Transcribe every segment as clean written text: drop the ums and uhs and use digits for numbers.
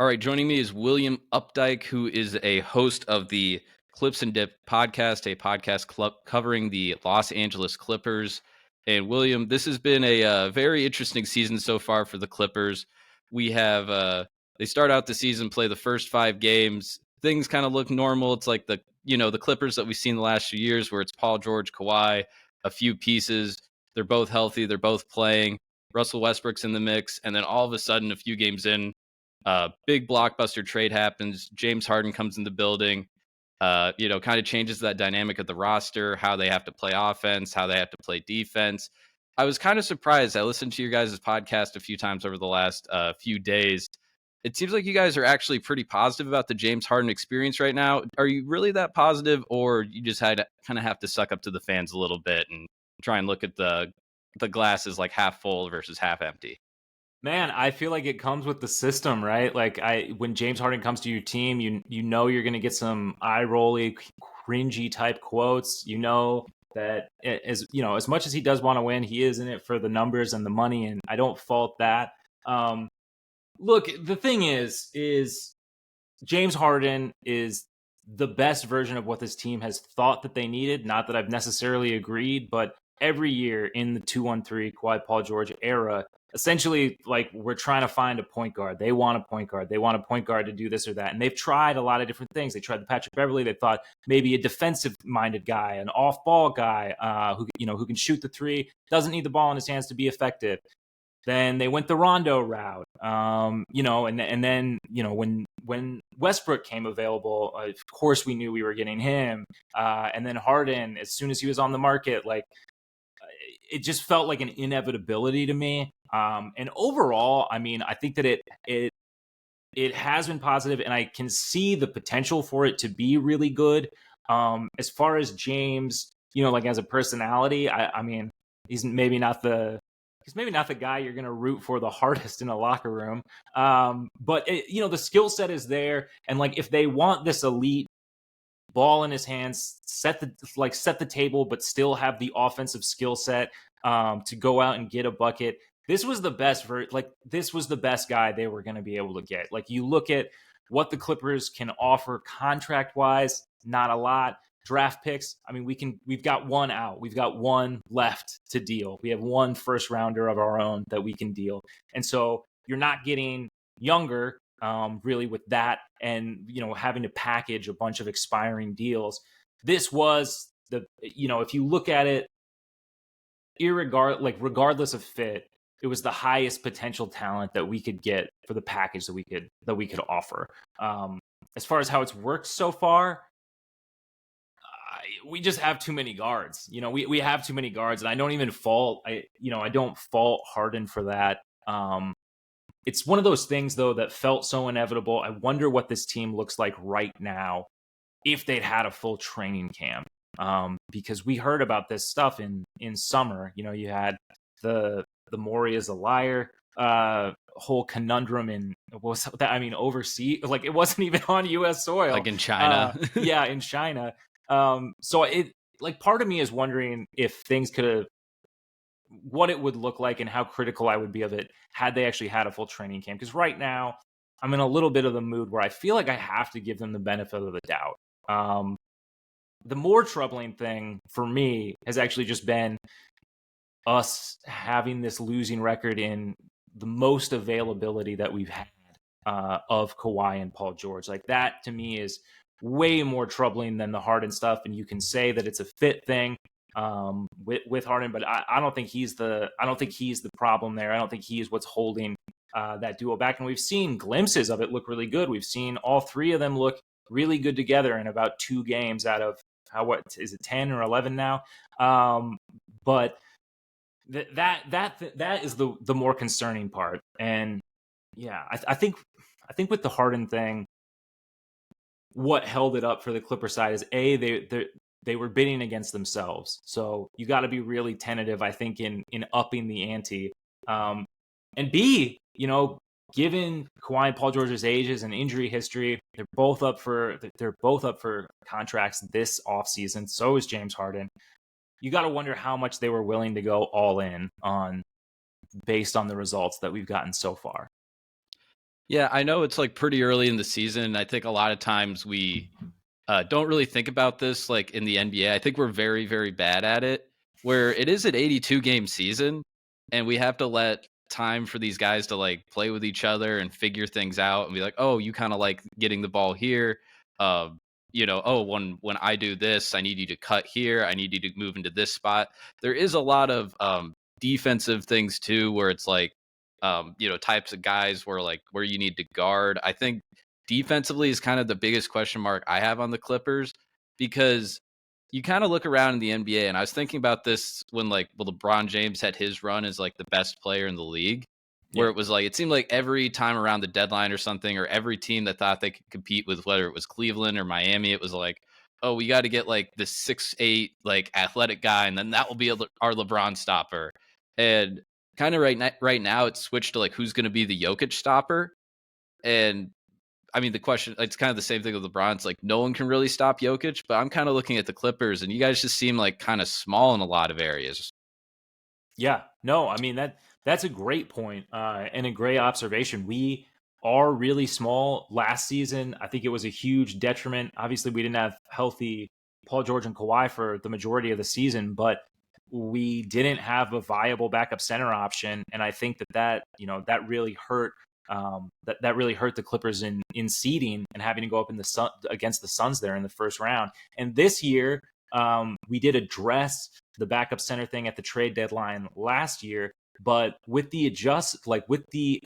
All right, joining me is William Updyke, who is a host of the Clips and Dip podcast, a podcast club covering the Los Angeles Clippers. And William, this has been a very interesting season so far for the Clippers. We have they start out the season, play the first 5 games. Things kind of look normal. It's like the Clippers that we've seen the last few years, where it's Paul George, Kawhi, a few pieces. They're both healthy. They're both playing. Russell Westbrook's in the mix, and then all of a sudden, a few games in, big blockbuster trade happens. James Harden comes in the building. Kind of changes that dynamic of the roster, how they have to play offense, how they have to play defense. I was kind of surprised. I listened to your guys' podcast a few times over the last few days. It seems like you guys are actually pretty positive about the James Harden experience right now. Are you really that positive, or you just had to kind of have to suck up to the fans a little bit and try and look at the glasses like half full versus half empty? Man, I feel like it comes with the system, right? When James Harden comes to your team, you know you're going to get some eye rolly, cringy type quotes. You know that as much as he does want to win, he is in it for the numbers and the money, and I don't fault that. Look, the thing is James Harden is the best version of what this team has thought that they needed. Not that I've necessarily agreed, but every year in the 2-1-3 Kawhi Paul George era, essentially, like, we're trying to find a point guard. They want a point guard. They want a point guard to do this or that. And they've tried a lot of different things. They tried the Patrick Beverley. They thought maybe a defensive-minded guy, an off-ball guy who can shoot the three, doesn't need the ball in his hands to be effective. Then they went the Rondo route, and then when Westbrook came available, of course we knew we were getting him. And then Harden, as soon as he was on the market, it just felt like an inevitability to me. And overall, I mean, I think that it has been positive, and I can see the potential for it to be really good. As far as James, as a personality, I mean, he's maybe not the guy you're going to root for the hardest in a locker room. But the skill set is there. And if they want this elite ball in his hands, set the table, but still have the offensive skill set to go out and get a bucket, this was the best this was the best guy they were going to be able to get. You look at what the Clippers can offer contract wise, not a lot. Draft picks, I mean, we've got one out. We've got one left to deal. We have one first rounder of our own that we can deal. And so you're not getting younger, really, with that, and, having to package a bunch of expiring deals. This was if you look at it, regardless of fit, it was the highest potential talent that we could get for the package that we could offer. As far as how it's worked so far, we just have too many guards. We have too many guards, and I don't even fault Harden for that. It's one of those things, though, that felt so inevitable. I wonder what this team looks like right now if they'd had a full training camp. Because we heard about this stuff in summer. You had the Maury is a liar whole conundrum in overseas. It wasn't even on U.S. soil, Like in China. Yeah, in China. So part of me is wondering if things could have, what it would look like and how critical I would be of it had they actually had a full training camp. Because right now I'm in a little bit of the mood where I feel like I have to give them the benefit of the doubt. The more troubling thing for me has actually just been us having this losing record in the most availability that we've had of Kawhi and Paul George. That to me is way more troubling than the Harden stuff. And you can say that it's a fit thing with Harden, but I don't think he's the problem there. I don't think he is what's holding that duo back. And we've seen glimpses of it look really good. We've seen all three of them look really good together in about 2 games out of what is it, 10 or 11 now? But that is the more concerning part. And yeah, I think with the Harden thing, what held it up for the Clipper side is they were bidding against themselves. So you got to be really tentative, I think, in upping the ante. And B, given Kawhi and Paul George's ages and injury history, they're both up for contracts this offseason. So is James Harden. You got to wonder how much they were willing to go all in on based on the results that we've gotten so far. Yeah, I know it's like pretty early in the season. I think a lot of times we don't really think about this like in the NBA. I think we're very, very bad at it, where it is an 82 game season and we have to let time for these guys to like play with each other and figure things out and be like, oh, you kind of like getting the ball here. Uh, oh, when I do this, I need you to cut here. I need you to move into this spot. There is a lot of defensive things too, where it's like, types of guys where you need to guard. I think defensively is kind of the biggest question mark I have on the Clippers because you kind of look around in the NBA, and I was thinking about this when LeBron James had his run as like the best player in the league, where Yeah. it was like it seemed like every time around the deadline or something, or every team that thought they could compete with whether it was Cleveland or Miami, it was like, oh, we got to get like this 6'8" like athletic guy, and then that will be our LeBron stopper. And kind of right now, it's switched to like who's going to be the Jokic stopper. And I mean, the question, it's kind of the same thing with LeBron. It's like no one can really stop Jokic, but I'm kind of looking at the Clippers, and you guys just seem like kind of small in a lot of areas. Yeah, no, I mean that's a great point, and a great observation. We are really small last season. I think it was a huge detriment. Obviously, we didn't have healthy Paul George and Kawhi for the majority of the season, but we didn't have a viable backup center option, and I think that really hurt. That really hurt the Clippers in seeding and having to go up in the sun against the Suns there in the first round. And this year, we did address the backup center thing at the trade deadline last year, but with the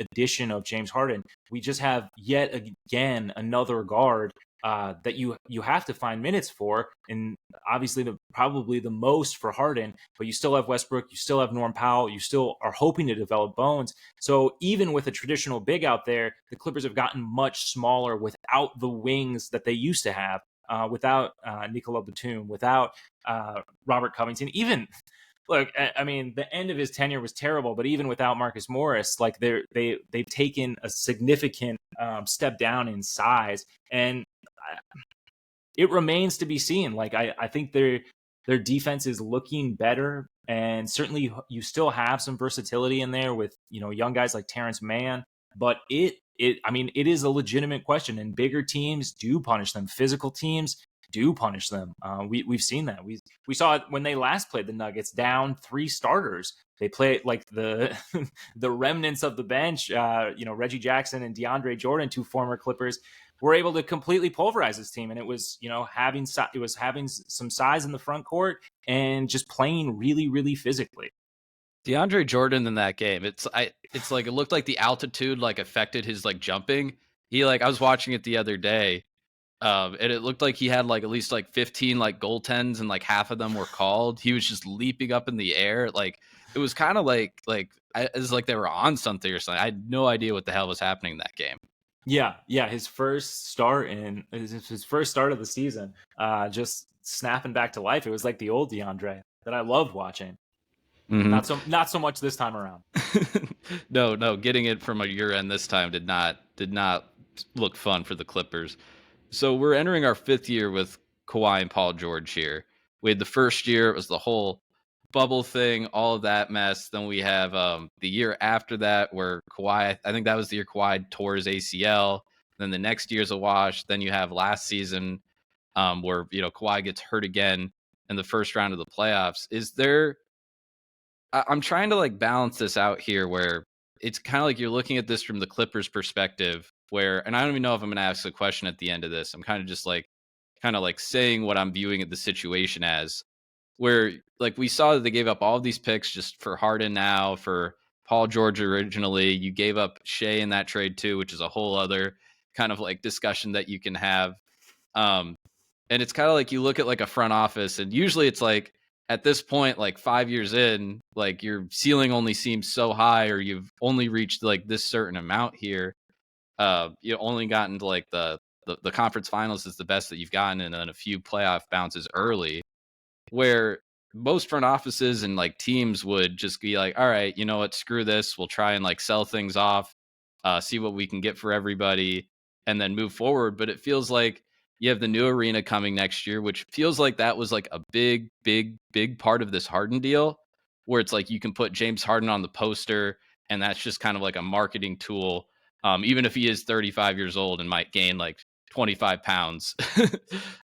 addition of James Harden, we just have yet again another guard that you have to find minutes for, and obviously probably the most for Harden. But you still have Westbrook, you still have Norm Powell, you still are hoping to develop Bones. So even with a traditional big out there, the Clippers have gotten much smaller without the wings that they used to have. Without Nicola Batum, without Robert Covington, even look, I mean, the end of his tenure was terrible, but even without Marcus Morris, like they've taken a significant step down in size, and it remains to be seen. Like I think their defense is looking better, and certainly you still have some versatility in there with young guys like Terrence Mann, but it is a legitimate question, and bigger teams do punish them. Physical teams do punish them. We've seen that. We saw it when they last played the Nuggets, down 3 starters. They play like the the remnants of the bench. Reggie Jackson and DeAndre Jordan, 2 former Clippers, were able to completely pulverize this team, and it was having some size in the front court and just playing really, really physically. DeAndre Jordan in that game, it's like it looked like the altitude like affected his like jumping. I was watching it the other day, and it looked like he had like at least like 15 like goaltends, and like half of them were called. He was just leaping up in the air, like it was kind of it was like they were on something or something. I had no idea what the hell was happening in that game. Yeah. His first start of the season, just snapping back to life. It was like the old DeAndre that I loved watching. Hmm. Not so much this time around. No, getting it from a year end this time did not look fun for the Clippers. So we're entering our 5th year with Kawhi and Paul George here. We had the first year, it was the whole bubble thing, all of that mess. Then we have the year after that where Kawhi, I think that was the year Kawhi tore his ACL. Then the next year's a wash. Then you have last season where Kawhi gets hurt again in the first round of the playoffs. I'm trying to like balance this out here where it's kind of like you're looking at this from the Clippers perspective and I don't even know if I'm going to ask a question at the end of this. I'm kind of just like saying what I'm viewing at the situation as, where like we saw that they gave up all of these picks just for Harden now, for Paul George originally. You gave up Shea in that trade too, which is a whole other kind of like discussion that you can have. Um, and it's kind of like you look at like a front office, and usually it's like at this point, like 5 years in, like your ceiling only seems so high, or you've only reached like this certain amount here. You only gotten to like the conference finals is the best that you've gotten, and then a few playoff bounces early, where most front offices and like teams would just be like, all right, you know what, screw this. We'll try and like sell things off, see what we can get for everybody, and then move forward. But it feels like you have the new arena coming next year, which feels like that was like a big, big, big part of this Harden deal, where it's like you can put James Harden on the poster, and that's just kind of like a marketing tool. even if he is 35 years old and might gain like 25 pounds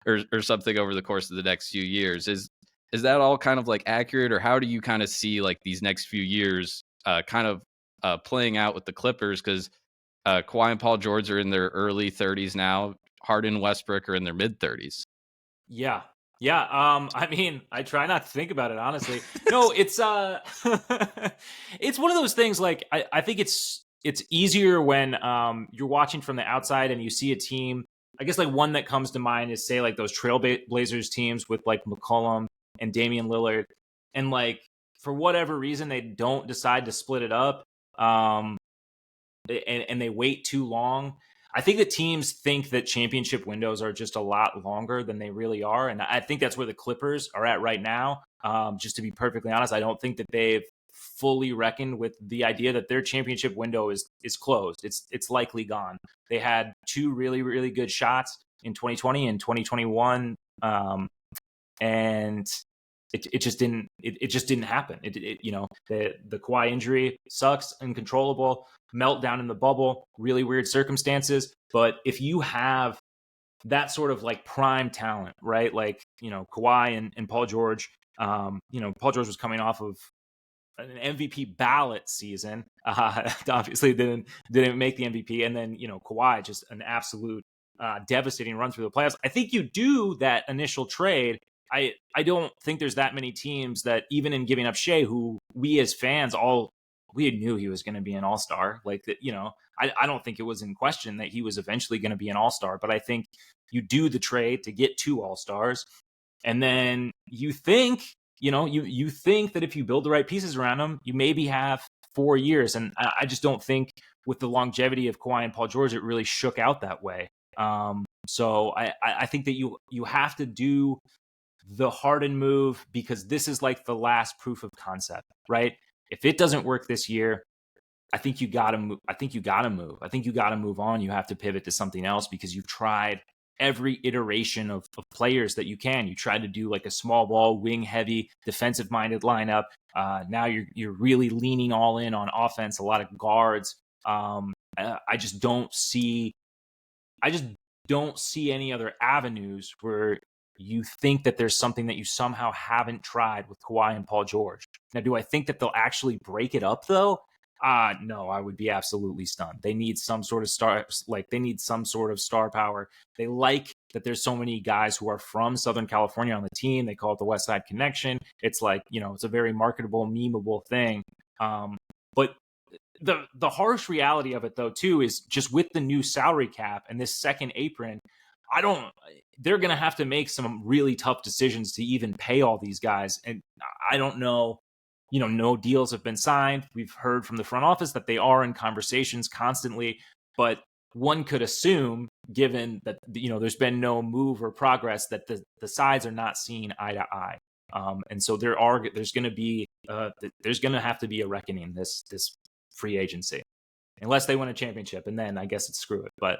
or something over the course of the next few years. Is that all kind of like accurate, or how do you kind of see like these next few years kind of playing out with the Clippers? Because Kawhi and Paul George are in their early 30s now. Harden and Westbrook are in their mid 30s. Yeah. Yeah. I mean, I try not to think about it, honestly. No, it's it's one of those things like I think it's easier when you're watching from the outside and you see a team. I guess like one that comes to mind is say like those Trailblazers teams with like McCollum and Damian Lillard. And like for whatever reason they don't decide to split it up. Um and they wait too long. I think that teams think that championship windows are just a lot longer than they really are. And I think that's where the Clippers are at right now. Just to be perfectly honest, I don't think that they've fully reckoned with the idea that their championship window is closed. It's likely gone. They had two really, really good shots in 2020 and 2021. And it just didn't happen. The Kawhi injury sucks, uncontrollable, meltdown in the bubble, really weird circumstances. But if you have that sort of like prime talent, right? Like, Kawhi and Paul George, Paul George was coming off of an MVP ballot season. Obviously didn't make the MVP. And then, Kawhi, just an absolute devastating run through the playoffs. I think you do that initial trade. I don't think there's that many teams that, even in giving up Shea, who we as fans we knew he was going to be an all-star. Like that, I don't think it was in question that he was eventually going to be an all-star, but I think you do the trade to get two all-stars. And then you think, you think that if you build the right pieces around him, you maybe have 4 years. And I just don't think with the longevity of Kawhi and Paul George, it really shook out that way. So I think that you have to do the Harden move because this is like the last proof of concept, right? If it doesn't work this year, I think you got to move. I think you got to move on. You have to pivot to something else because you've tried every iteration of players that you can. You tried to do like a small ball, wing heavy, defensive minded lineup. Now you're really leaning all in on offense, a lot of guards. I just don't see any other avenues where you think that there's something that you somehow haven't tried with Kawhi and Paul George. Now, do I think that they'll actually break it up though? No, I would be absolutely stunned. They need some sort of star power. They like that there's so many guys who are from Southern California on the team. They call it the West Side Connection. It's like, it's a very marketable, memeable thing. But the harsh reality of it though too is just with the new salary cap and this second apron, they're going to have to make some really tough decisions to even pay all these guys. And I don't know, no deals have been signed. We've heard from the front office that they are in conversations constantly, but one could assume, given that, there's been no move or progress, that the sides are not seeing eye to eye. And so there's going to have to be a reckoning this free agency, unless they win a championship. And then I guess it's screw it. But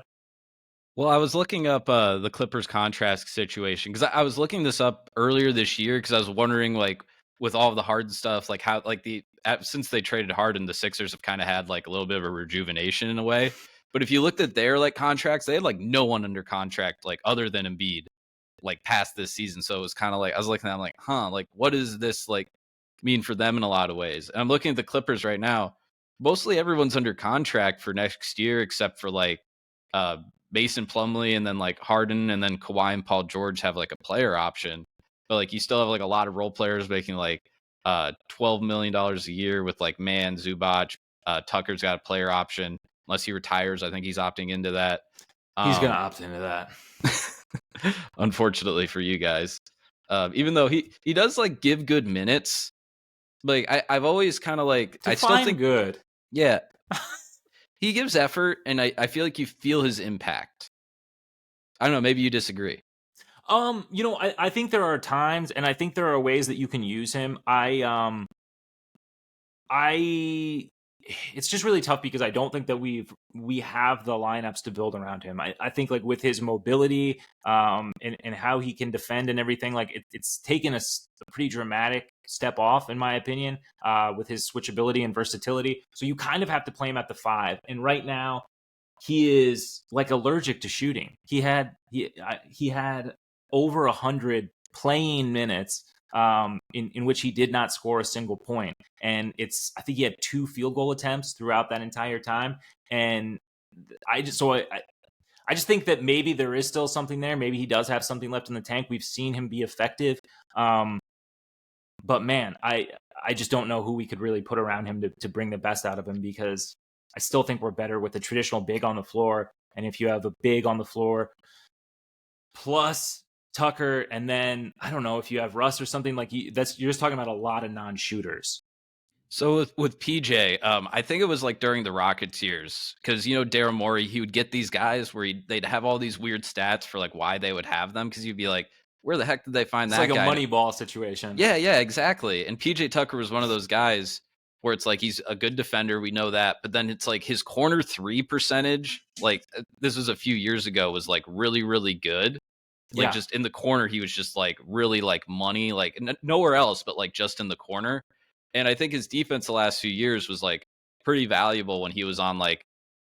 Well, I was looking up the Clippers contract situation because I was looking this up earlier this year because I was wondering, like, with all of the Harden stuff, like how, like since they traded Harden, the Sixers have kind of had like a little bit of a rejuvenation in a way. But if you looked at their like contracts, they had like no one under contract, like other than Embiid, like past this season. So it was kind of like I was looking at, I'm like, like what does this like mean for them in a lot of ways? And I'm looking at the Clippers right now. Mostly everyone's under contract for next year except for like uh Mason Plumlee and then like Harden and then Kawhi and Paul George have like a player option. But like you still have like a lot of role players making like $12 million a year with like Zubac. Tucker's got a player option unless he retires. I think he's opting into that. He's going to opt into that. Unfortunately for you guys. Even though he does like give good minutes. Like I've always kind of like I still think good. Yeah. He gives effort, and I feel like you feel his impact. I don't know. Maybe you disagree. I think there are times, and I think there are ways that you can use him. It's just really tough because I don't think that we have the lineups to build around him. I think like with his mobility, and how he can defend and everything, like it's taken a pretty dramatic step off, in my opinion, with his switchability and versatility. So you kind of have to play him at the 5. And right now, he is like allergic to shooting. He had over 100 playing minutes in which he did not score a single point, and I think he had 2 field goal attempts throughout that entire time. And I just think that maybe there is still something there. Maybe he does have something left in the tank. We've seen him be effective. But man, I just don't know who we could really put around him to bring the best out of him, because I still think we're better with a traditional big on the floor. And if you have a big on the floor plus Tucker, and then I don't know if you have Russ or something like you're just talking about a lot of non-shooters. So with PJ, I think it was like during the Rockets years, because Daryl Morey, he would get these guys where they'd have all these weird stats for like why they would have them, because you'd be like, where the heck did they find It's that like a guy? money ball situation. Yeah, exactly. And PJ Tucker was one of those guys where it's like he's a good defender, we know that, but then it's like his corner 3 percentage, like this was a few years ago, was like really, really good. Like just in the corner, he was just like really like money, like nowhere else, but like just in the corner. And I think his defense the last few years was like pretty valuable when he was on like,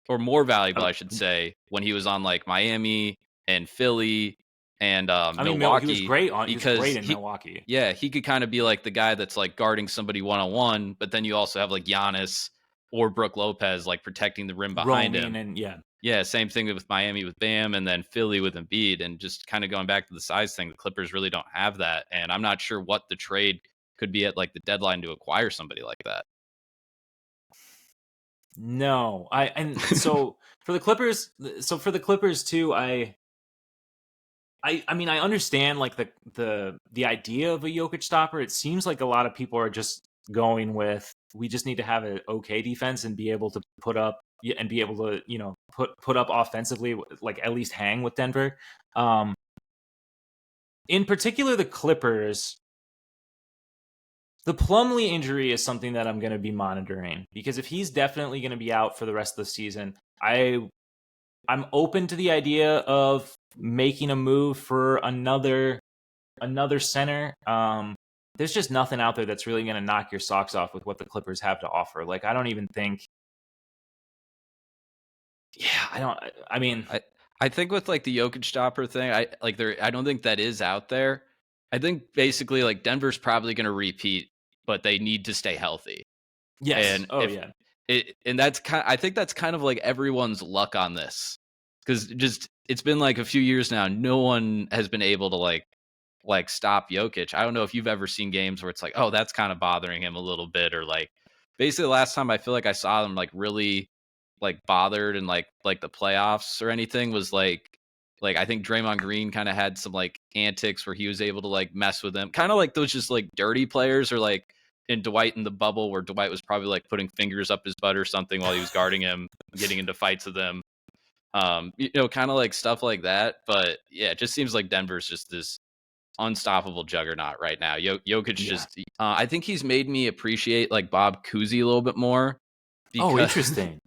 or more valuable, I should say, when he was on like Miami and Philly and I mean, Milwaukee. he was great in he, Milwaukee. Yeah, he could kind of be like the guy that's like guarding somebody one-on-one, but then you also have like Giannis or Brook Lopez like protecting the rim behind him. And Yeah, same thing with Miami with Bam, and then Philly with Embiid. And just kind of going back to the size thing, the Clippers really don't have that. And I'm not sure what the trade could be at like the deadline to acquire somebody like that. No, so for the Clippers too, I mean, I understand like the idea of a Jokic stopper. It seems like a lot of people are just going with, we just need to have an okay defense and be able to put up and be able to put up offensively, like at least hang with Denver. In particular, the Clippers. The Plumlee injury is something that I'm going to be monitoring, because if he's definitely going to be out for the rest of the season, I'm open to the idea of making a move for another center. There's just nothing out there that's really going to knock your socks off with what the Clippers have to offer. Like, I don't even think. Yeah, I think with like the Jokic stopper thing, I don't think that is out there. I think basically like Denver's probably going to repeat, but they need to stay healthy. Yes. And I think that's kind of like everyone's luck on this, because just it's been like a few years now. No one has been able to like stop Jokic. I don't know if you've ever seen games where it's like, oh, that's kind of bothering him a little bit, or like basically the last time I feel like I saw them like really like bothered in like the playoffs or anything was like I think Draymond Green kind of had some like antics where he was able to like mess with them, kind of like those just like dirty players, or like in Dwight in the bubble where Dwight was probably like putting fingers up his butt or something while he was guarding him, getting into fights with them. Kind of like stuff like that. But yeah, it just seems like Denver's just this unstoppable juggernaut right now. Jokic just, I think he's made me appreciate like Bob Cousy a little bit more. Because, interesting.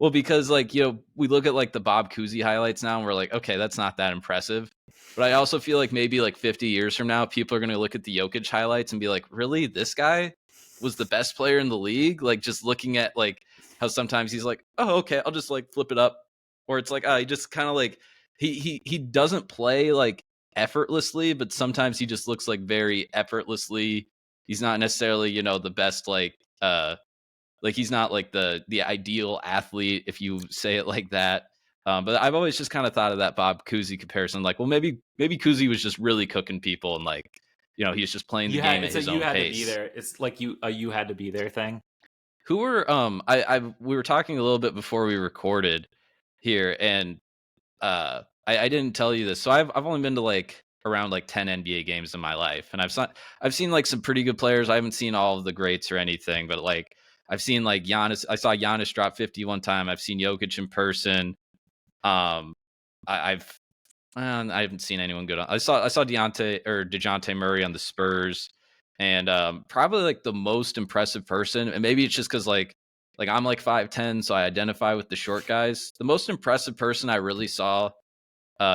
Well, because like, we look at like the Bob Cousy highlights now and we're like, okay, that's not that impressive. But I also feel like maybe like 50 years from now, people are going to look at the Jokic highlights and be like, really? This guy was the best player in the league? Like just looking at like how sometimes he's like, oh, okay, I'll just like flip it up. Or it's like, he just kind of like, he doesn't play like effortlessly, but sometimes he just looks like very effortlessly. He's not necessarily, the best like he's not like the ideal athlete, if you say it like that. But I've always just kind of thought of that Bob Cousy comparison. Like, well, maybe Cousy was just really cooking people, and like, he's just playing the game at his own pace. You had to be there. It's like you had to be there thing. Who were we were talking a little bit before we recorded here, and I didn't tell you this. So I've only been to like around like 10 NBA games in my life, and I've seen like some pretty good players. I haven't seen all of the greats or anything, but like I've seen like Giannis. I saw Giannis drop 50 one time. I've seen Jokic in person. I haven't seen anyone good. I saw DeJounte Murray on the Spurs, and probably like the most impressive person. And maybe it's just because like I'm like 5'10", so I identify with the short guys. The most impressive person I really saw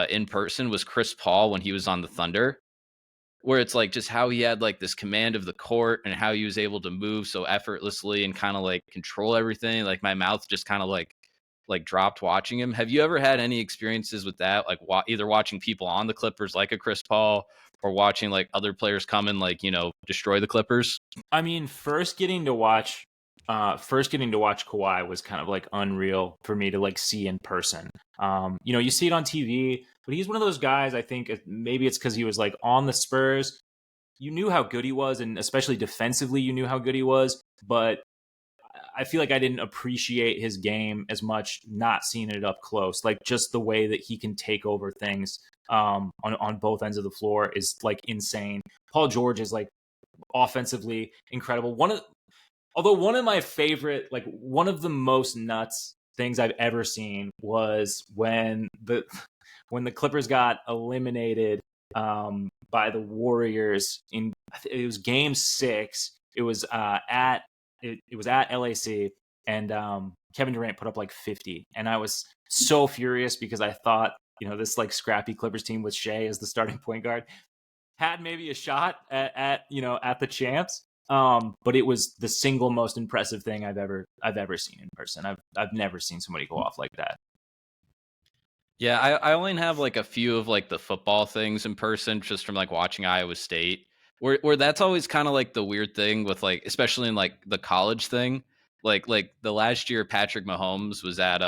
in person was Chris Paul when he was on the Thunder, where it's like just how he had like this command of the court and how he was able to move so effortlessly and kind of like control everything. Like my mouth just kind of like like dropped watching him. Have you ever had any experiences with that? Like either watching people on the Clippers like a Chris Paul, or watching like other players come and like, destroy the Clippers? I mean, first getting to watch Kawhi was kind of like unreal for me to like see in person. You see it on TV, but he's one of those guys. I think maybe it's because he was like on the Spurs. You knew how good he was, and especially defensively, you knew how good he was. But I feel like I didn't appreciate his game as much not seeing it up close. Like just the way that he can take over things on both ends of the floor is like insane. Paul George is like offensively incredible. One of my favorite, like one of the most nuts things I've ever seen was when the Clippers got eliminated by the Warriors it was Game 6. It was at LAC, and Kevin Durant put up like 50, and I was so furious because I thought this like scrappy Clippers team with Shea as the starting point guard had maybe a shot at the champs. But it was the single most impressive thing I've ever seen in person. I've never seen somebody go off like that. Yeah, I only have like a few of like the football things in person just from like watching Iowa State. Where that's always kind of like the weird thing with like, especially in like the college thing. Like the last year Patrick Mahomes was at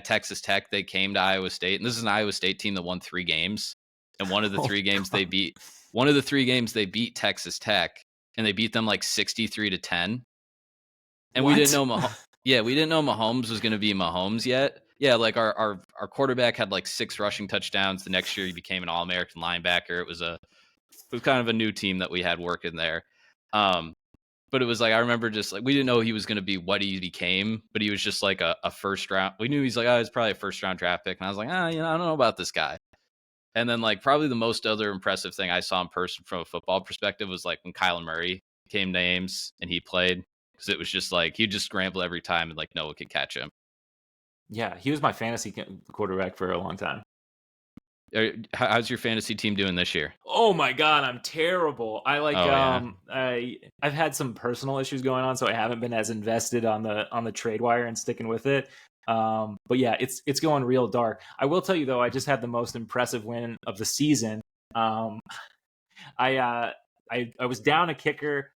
Texas Tech. They came to Iowa State, and this is an Iowa State team that won 3 games. And one of the Oh, three games God. they beat Texas Tech, and they beat them like 63-10. And we didn't What? know we didn't know Mahomes was going to be Mahomes yet. Yeah, like our quarterback had like 6 rushing touchdowns. The next year he became an All-American linebacker. It was kind of a new team that we had working there. But it was like, I remember just like, we didn't know he was going to be what he became, but he was just like a first round. We knew he's like, oh, he's probably a first round draft pick. And I was like, I don't know about this guy. And then like probably the most other impressive thing I saw in person from a football perspective was like when Kyler Murray came to Ames and he played, because it was just like he'd just scramble every time and like no one could catch him. Yeah, he was my fantasy quarterback for a long time. How's your fantasy team doing this year? Oh my God, I'm terrible. Oh yeah. I've had some personal issues going on, so I haven't been as invested on the trade wire and sticking with it. But yeah, it's going real dark. I will tell you though, I just had the most impressive win of the season. Um, I was down a kicker.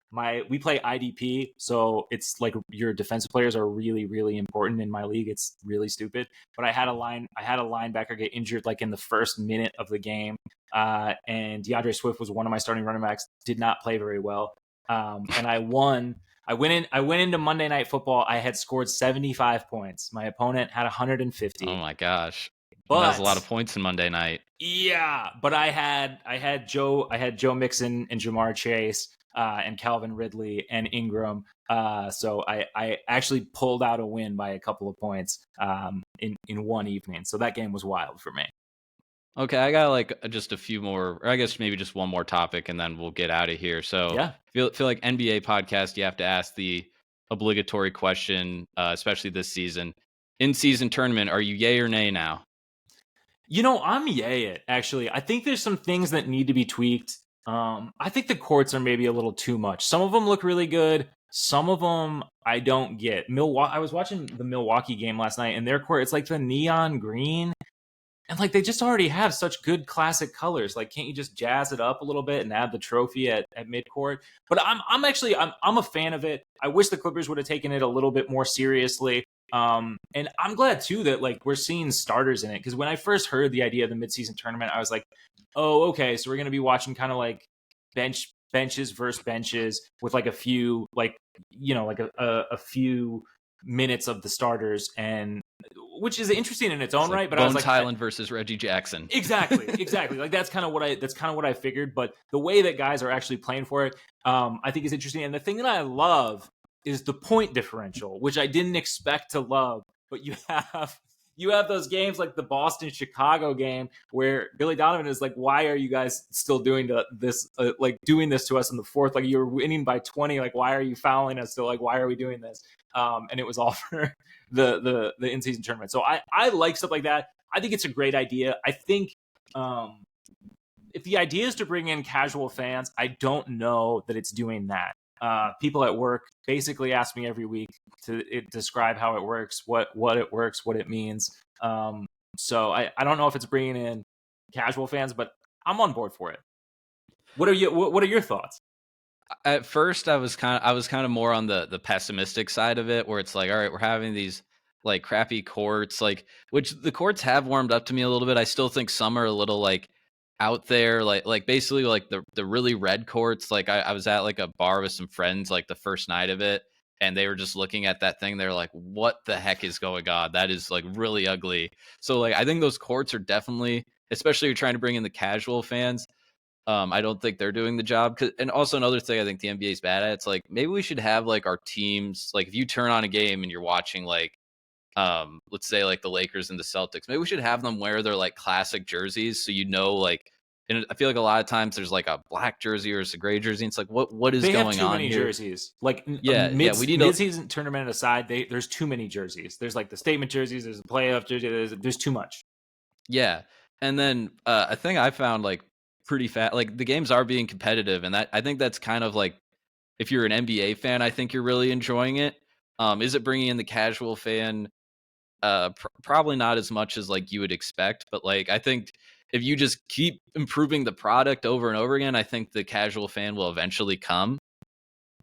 We play IDP, so it's like your defensive players are really, really important in my league. It's really stupid. But I had a linebacker get injured like in the first minute of the game. And DeAndre Swift was one of my starting running backs, did not play very well. And I won. I went into Monday Night Football. I had scored 75 points. My opponent had 150. Oh my gosh. That was a lot of But points in Monday night. yeah, but I had Joe Mixon and Jamar Chase and Calvin Ridley and Ingram. So I actually pulled out a win by a couple of points in one evening. So that game was wild for me. Okay, I got like just a few more, or I guess maybe just one more topic, and then we'll get out of here. So, Yeah. feel like NBA podcast, you have to ask the obligatory question, especially this season. In season tournament, are you yay or nay now? I'm yay it, actually. I think there's some things that need to be tweaked. I think the courts are maybe a little too much. Some of them look really good. Some of them I don't get. I was watching the Milwaukee game last night, and their court, it's like the neon green. And like they just already have such good classic colors. Like, can't you just jazz it up a little bit and add the trophy at midcourt? But I'm a fan of it. I wish the Clippers would have taken it a little bit more seriously. And I'm glad too that like we're seeing starters in it, because when I first heard the idea of the midseason tournament, I was like, oh, okay, so we're gonna be watching kind of like benches versus benches with like a few like like a few minutes of the starters, and which is interesting in its own It's like right. But I was Bones like, Highland versus Reggie Jackson. exactly. Like that's kind of what I figured. But the way that guys are actually playing for it, I think is interesting. And the thing that I love is the point differential, which I didn't expect to love. But you have those games like the Boston Chicago game where Billy Donovan is like, why are you guys still doing this doing this to us in the fourth? Like, you're winning by 20. Like, why are you fouling us? So like, why are we doing this? And it was all for the in-season tournament. So I like stuff like that. I think it's a great idea. I think if the idea is to bring in casual fans, I don't know that it's doing that. People at work basically ask me every week to describe how it works, what it works, what it means. So I don't know if it's bringing in casual fans, but I'm on board for it. What are your thoughts? At first, I was kind of more on the pessimistic side of it, where it's like, all right, we're having these like crappy courts, like which the courts have warmed up to me a little bit. I still think some are a little like out there, like basically like the really red courts. Like I was at like a bar with some friends like the first night of it, and they were just looking at that thing. They're like, "What the heck is going on? That is like really ugly." So like I think those courts are definitely, especially if you're trying to bring in the casual fans. I don't think they're doing the job. And also another thing I think the NBA is bad at, it's like maybe we should have like our teams, like if you turn on a game and you're watching like let's say like the Lakers and the Celtics, maybe we should have them wear their like classic jerseys so like, and I feel like a lot of times there's like a black jersey or it's a gray jersey. And it's like what is They have going too on many here? jerseys. Like Yeah, we need mid season tournament aside, there's too many jerseys. There's like the statement jerseys. There's the playoff jersey. There's too much. Yeah. And then a thing I found like pretty fat, like the games are being competitive, and that I think that's kind of like if you're an NBA fan, I think you're really enjoying it. Is it bringing in the casual fan? Probably not as much as like you would expect, but like I think if you just keep improving the product over and over again, I think the casual fan will eventually come.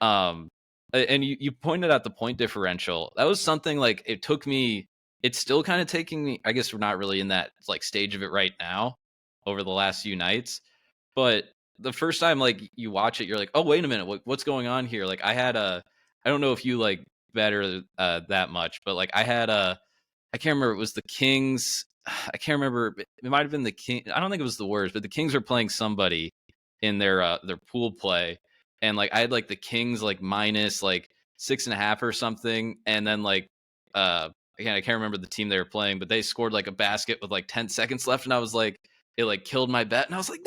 Um, and you pointed out the point differential. That was something like it took me. It's still kind of taking me. I guess we're not really in that like stage of it right now over the last few nights, but the first time like you watch it, you're like, oh wait a minute, what's going on here? Like I had a. I don't know if you like better that much, but like I had a. I can't remember. It was the Kings. I can't remember. It might have been the King. I don't think it was the Warriors, but the Kings were playing somebody in their pool play, and like I had like the Kings like minus like 6.5 or something, and then like again I can't remember the team they were playing, but they scored like a basket with like 10 seconds left, and I was like it like killed my bet, and I was like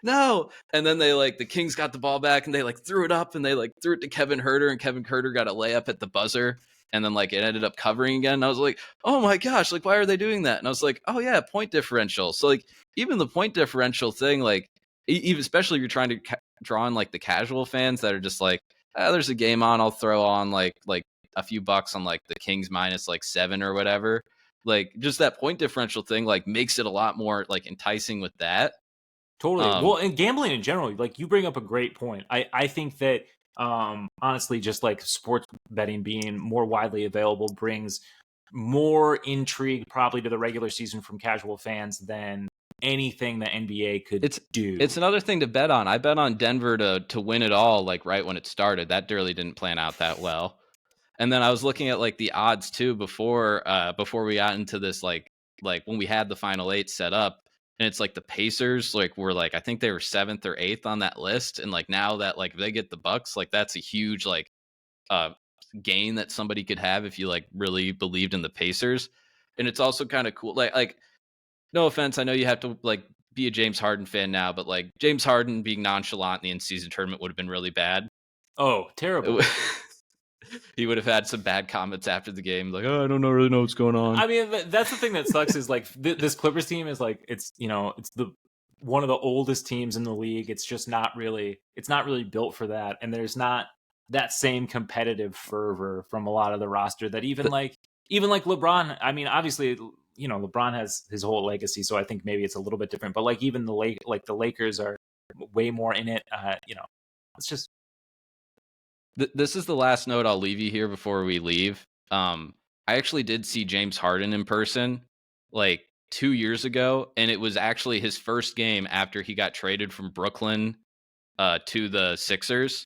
no, and then they like the Kings got the ball back and they like threw it up and they like threw it to Kevin Herter, and Kevin Herter got a layup at the buzzer. And then like it ended up covering again. And I was like, oh my gosh, like why are they doing that? And I was like, oh yeah, point differential. So like even the point differential thing, like even especially if you're trying to draw on like the casual fans that are just like, there's a game on, I'll throw on like a few bucks on like the Kings minus like 7 or whatever. Like just that point differential thing like makes it a lot more like enticing with that. Totally. Um, Well, and gambling in general, like you bring up a great point. I think that honestly, just like sports betting being more widely available brings more intrigue probably to the regular season from casual fans than anything the NBA could it's do. it's another thing to bet on. I bet on Denver to win it all like right when it started. That really didn't plan out that well. And then I was looking at like the odds too before we got into this like when we had the final 8 set up, and it's like the Pacers like were like I think they were 7th or 8th on that list, and like now that like if they get the Bucks, like that's a huge like uh gain that somebody could have if you like really believed in the Pacers. And it's also kind of cool like no offense, I know you have to like be a James Harden fan now, but like James Harden being nonchalant in the in-season tournament would have been really bad. Oh, terrible. He would have had some bad comments after the game, like, "Oh, I don't know, really know what's going on." I mean, that's the thing that sucks is like this Clippers team is like it's it's the one of the oldest teams in the league. It's not really built for that, and there's not that same competitive fervor from a lot of the roster that The, even like LeBron. I mean, obviously, LeBron has his whole legacy, so I think maybe it's a little bit different. But like even the Lakers are way more in it. It's just this is the last note I'll leave you here before we leave. I actually did see James Harden in person like 2 years ago, and it was actually his first game after he got traded from Brooklyn to the Sixers.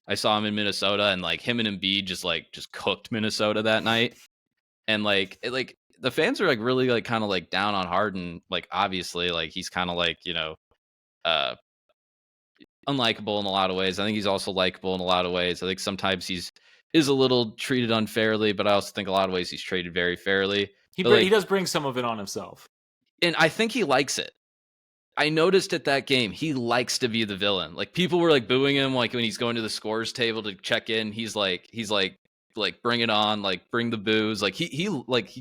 I saw him in Minnesota, and like him and Embiid just cooked Minnesota that night. And like the fans are like really like kind of like down on Harden. Like obviously, like he's kind of like uh unlikable in a lot of ways. I think he's also likable in a lot of ways. I think sometimes he's is a little treated unfairly, but I also think a lot of ways he's treated very fairly. But he like, does bring some of it on himself. and I think he likes it. I noticed at that game he likes to be the villain. Like people were like booing him, like when he's going to the scores table to check in. He's like bring it on, like bring the booze. Like he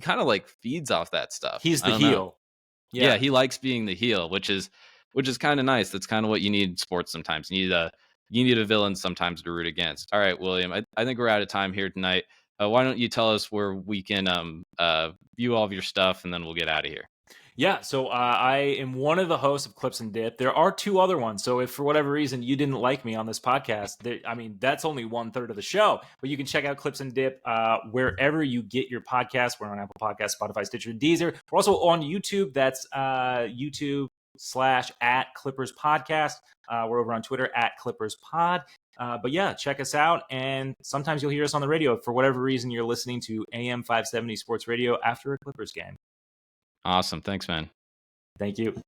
kind of like feeds off that stuff. He's I the don't know. heel. Yeah, Yeah. he likes being the heel, which is kind of nice. That's kind of what you need in sports sometimes. You need you need a villain sometimes to root against. All right, William, I think we're out of time here tonight. Why don't you tell us where we can view all of your stuff, and then we'll get out of here. Yeah, so I am one of the hosts of Clips and Dip. There are two other ones. So if for whatever reason you didn't like me on this podcast, that's only 1/3 of the show. But you can check out Clips and Dip wherever you get your podcasts. We're on Apple Podcasts, Spotify, Stitcher, Deezer. We're also on YouTube. That's YouTube/@Clippers Podcast. We're over on Twitter @Clippers Pod. But yeah, check us out. And sometimes you'll hear us on the radio. If for whatever reason you're listening to AM 570 Sports Radio after a Clippers game. Awesome. Thanks, man. Thank you.